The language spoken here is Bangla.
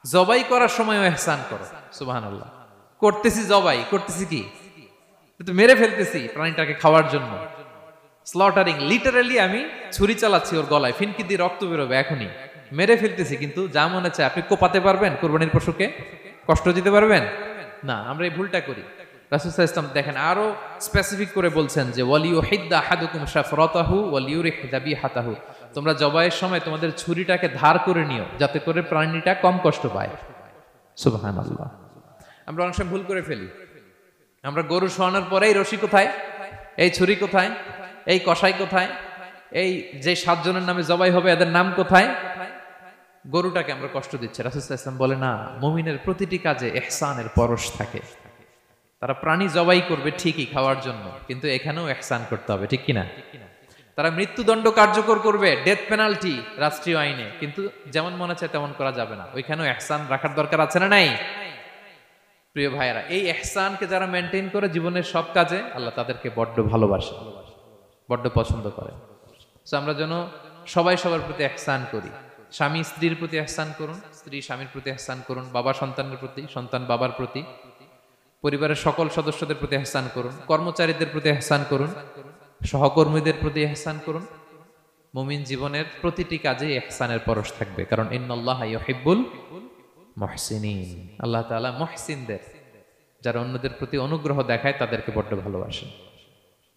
জবাই করার সময়ও ইহসান করো। সুবহানাল্লাহ। করতেছি জবাই, করতেছি কি? তো মেরে ফেলতেছি প্রাণীটাকে খাওয়ার জন্য। স্লটারিং, লিটারালি আমি ছুরি চালাচ্ছি ওর গলায়, ফিনকি দিয়ে রক্ত বেরোবে এখনই, মেরে ফেলতেছি। কিন্তু যা মনে চায় আপনি কোপাতে পারবেন কোরবানির পশুকে? কষ্ট দিতে পারবেন না। আমরা এই ভুলটা করি। রাসূল সাল্লাল্লাহু আলাইহি ওয়াসাল্লাম দেখেন আরো স্পেসিফিক করে বলছেন যে ওয়ালিউহিদ্দা আহাদুকুম শাফরাতাহু ওয়ালিউরিহ যাবিহাতাহু, তোমরা জবাইয়ের সময় তোমাদের ছুরিটাকে ধার করে নিও যাতে করে প্রাণীটা কম কষ্ট পায়। সুবহানাল্লাহ। আমরা অনেক সময় ভুল করে ফেলি। আমরা গরু শোয়ানোর পরে এই রশি কোথায়, এই ছুরি কোথায়, এই কষাই কোথায়, এই যে 7 জনের নামে জবাই হবে এদের নাম কোথায়? গরুটাকে আমরা কষ্ট দিচ্ছি। রাসূল সাল্লাল্লাহু আলাইহি ওয়াসাল্লাম বলে না, মুমিনের প্রতিটি কাজে ইহসানের পরশ থাকে। তারা প্রাণী জবাই করবে ঠিকই খাওয়ার জন্য, কিন্তু এখানেও ইহসান করতে হবে, ঠিক কিনা? তারা মৃত্যুদণ্ড কার্যকর করবে, ডেথ পেনাল্টি রাষ্ট্রীয় আইনে, কিন্তু যেমন মনে চায় তেমন করা যাবে না। ওইখানেও ইহসান রাখার দরকার আছে না নাই? প্রিয় ভাইয়েরা, এই ইহসানকে যারা মেনটেন করে জীবনের সব কাজে, আল্লাহ তাদেরকে বড্ড ভালোবাসে, বড্ড পছন্দ করে। সো আমরা যেন সবাই সবার প্রতি ইহসান করি। স্বামী স্ত্রীর প্রতি ইহসান করুন, স্ত্রী স্বামীর প্রতি ইহসান করুন, বাবা সন্তানের প্রতি, সন্তান বাবার প্রতি, পরিবারের সকল সদস্যদের প্রতি ইহসান করুন, কর্মচারীদের প্রতি ইহসান করুন, সহকর্মীদের প্রতি ইহসান করুন। মুমিন জীবনের প্রতিটি কাজে ইহসানের পরশ থাকবে, কারণ ইন্নাল্লাহা ইউহিব্বুল মুহসিনিন। আল্লাহ তাআলা মুহসিনদের, যারা অন্যদের প্রতি অনুগ্রহ দেখায়, তাদেরকে বড্ড ভালোবাসেন।